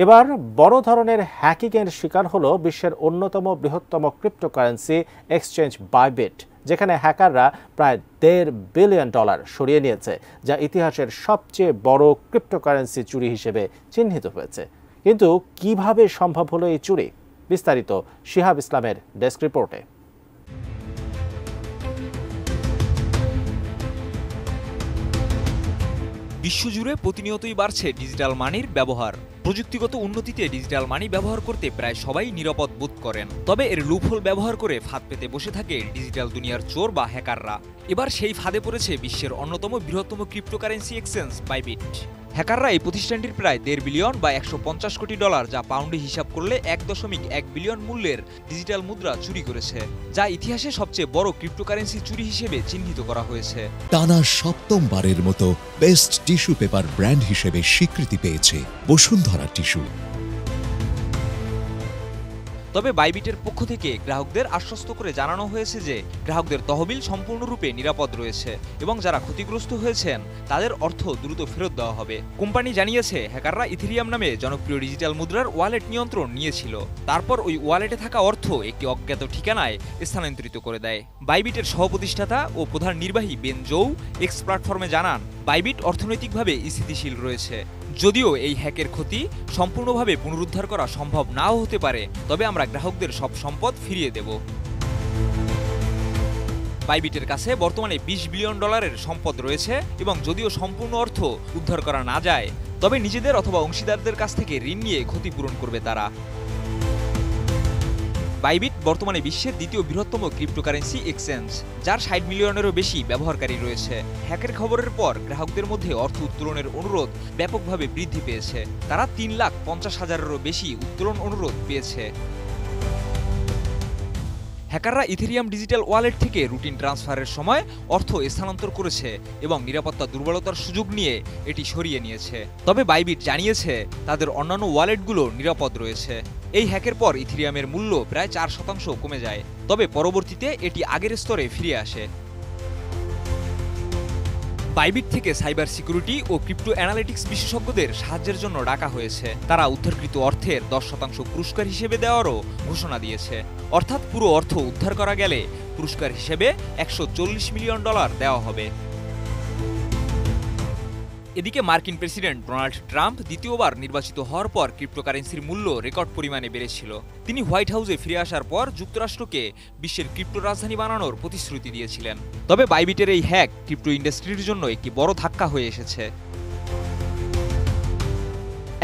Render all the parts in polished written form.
এবার বড় ধরনের হ্যাকিংয়ের শিকার হলো বিশ্বের অন্যতম বৃহত্তম ক্রিপ্টোকারেন্সি এক্সচেঞ্জ বাইবিট, যেখানে হ্যাকাররা প্রায় $1.5 বিলিয়ন সরিয়ে নিয়েছে, যা ইতিহাসের সবচেয়ে বড় ক্রিপ্টোকারেন্সি চুরি হিসেবে চিহ্নিত হয়েছে। কিন্তু কিভাবে সম্ভব হলো এই চুরি? বিস্তারিত শিহাব ইসলামের ডেস্ক রিপোর্টে। বিশ্বজুড়ে প্রতিনিয়তই বাড়ছে ডিজিটাল মানির ব্যবহার। প্রযুক্তিগত উন্নতিতে ডিজিটাল মানি ব্যবহার করতে প্রায় সবাই নিরাপদ বোধ করেন, তবে এর লুপহোল ব্যবহার করে ফাঁদ পেতে বসে থাকে ডিজিটাল দুনিয়ার চোর বা হ্যাকাররা। এবার সেই ফাঁদে পড়েছে বিশ্বের অন্যতম বৃহত্তম ক্রিপ্টোকারেন্সি এক্সচেঞ্জ বাইবিট। হ্যাকাররা এই প্রতিষ্ঠানটির প্রায় $1.5 বিলিয়ন বা $150 কোটি, যা পাউন্ডে হিসাব করলে 1.1 বিলিয়ন মূল্যের ডিজিটাল মুদ্রা চুরি করেছে, যা ইতিহাসে সবচেয়ে বড় ক্রিপ্টোকারেন্সি চুরি হিসেবে চিহ্নিত করা হয়েছে। টানা সপ্তমবারের মতো বেস্ট টিস্যু পেপার ব্র্যান্ড হিসেবে স্বীকৃতি পেয়েছে বসুন্ধরা টিস্যু। তবে বাইবিটের পক্ষ থেকে গ্রাহকদের আশ্বস্ত করে জানানো হয়েছে যে গ্রাহকদের তহবিল সম্পূর্ণরূপে নিরাপদ রয়েছে এবং যারা ক্ষতিগ্রস্ত হয়েছেন তাদের অর্থ দ্রুত ফেরত দেওয়া হবে। কোম্পানি জানিয়েছে, হ্যাকাররা ইথেরিয়াম নামে জনপ্রিয় ডিজিটাল মুদ্রার ওয়ালেট নিয়ন্ত্রণ নিয়েছিল, তারপর ওই ওয়ালেটে থাকা অর্থ একটি অজ্ঞাত ঠিকানায় স্থানান্তরিত করে দেয়। বাইবিটের সহপ্রতিষ্ঠাতা ও প্রধান নির্বাহী বেন জৌ এক্স প্ল্যাটফর্মে জানান, বাইবিট অর্থনৈতিকভাবে স্থিতিশীল রয়েছে। যদিও এই হ্যাকের ক্ষতি সম্পূর্ণভাবে পুনরুদ্ধার করা সম্ভব নাও হতে পারে, তবে আমরা গ্রাহকদের সব সম্পদ ফিরিয়ে দেব। বাইবিটের কাছে বর্তমানে $20 বিলিয়ন সম্পদ রয়েছে এবং যদিও সম্পূর্ণ অর্থ উদ্ধার করা না যায়, তবে নিজেদের অথবা অংশীদারদের কাছ থেকে ঋণ নিয়ে ক্ষতিপূরণ করবে তারা। বাইবিট বর্তমানে বিশ্বের দ্বিতীয় বৃহত্তম ক্রিপ্টোকারেন্সি এক্সচেঞ্জ, যার 60 মিলিয়নেরও বেশি ব্যবহারকারী রয়েছে। হ্যাকের খবরের পর গ্রাহকদের মধ্যে অর্থ উত্তোলনের অনুরোধ ব্যাপকভাবে বৃদ্ধি পেয়েছে। তারা 3,50,000-এরও বেশি উত্তোলন অনুরোধ পেয়েছে। হ্যাকাররা ইথেরিয়াম ডিজিটাল ওয়ালেট থেকে রুটিন ট্রান্সফারের সময় অর্থ স্থানান্তর করেছে এবং নিরাপত্তা দুর্বলতার সুযোগ নিয়ে এটি সরিয়ে নিয়েছে। তবে বাইবিট জানিয়েছে তাদের অন্যান্য ওয়ালেটগুলো নিরাপদ রয়েছে। এই হ্যাকের পর ইথেরিয়ামের মূল্য প্রায় 4% কমে যায়, তবে পরবর্তীতে এটি আগের স্তরে ফিরে আসে। বাইবিট থেকে সাইবার সিকিউরিটি ও ক্রিপ্টো অ্যানালিটিক্স বিশেষজ্ঞদের সাহায্যের জন্য ডাকা হয়েছে। তারা উদ্ধারকৃত অর্থের 10% পুরস্কার হিসেবে দেওয়ারও ঘোষণা দিয়েছে। অর্থাৎ পুরো অর্থ উদ্ধার করা গেলে পুরস্কার হিসেবে $140 মিলিয়ন দেওয়া হবে। এদিকে মার্কিন প্রেসিডেন্ট ডোনাল্ড ট্রাম্প দ্বিতীয়বার নির্বাচিত হওয়ার পর ক্রিপ্টোকারেন্সির মূল্য রেকর্ড পরিমাণে বেড়েছিল। তিনি হোয়াইট হাউসে ফিরে আসার পর যুক্তরাষ্ট্রকে বিশ্বের ক্রিপ্টো রাজধানী বানানোর প্রতিশ্রুতি দিয়েছিলেন। তবে বাইবিটের এই হ্যাক ক্রিপ্টো ইন্ডাস্ট্রির জন্য একটি বড় ধাক্কা হয়ে এসেছে।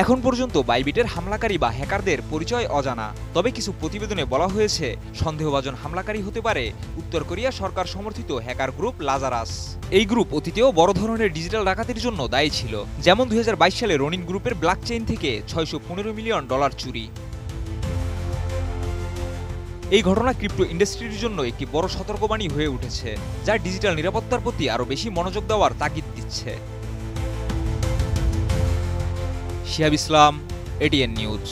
এখন পর্যন্ত বাইবিটের হামলাকারী বা হ্যাকারদের পরিচয় অজানা, তবে কিছু প্রতিবেদনে বলা হয়েছে সন্দেহভাজন হামলাকারী হতে পারে উত্তর কোরিয়া সরকার সমর্থিত হ্যাকার গ্রুপ লাজারাস। এই গ্রুপ অতীতেও বড় ধরনের ডিজিটাল ডাকাতির জন্য দায়ী ছিল, যেমন 2022 সালে রনিন গ্রুপের ব্লকচেইন থেকে $615 মিলিয়ন চুরি। এই ঘটনা ক্রিপ্টো ইন্ডাস্ট্রির জন্য একটি বড় সতর্কবাণী হয়ে উঠেছে, যা ডিজিটাল নিরাপত্তার প্রতি আরও বেশি মনোযোগ দেওয়ার তাগিদ দিচ্ছে। শিহাব ইসলাম, ATN নিউজ।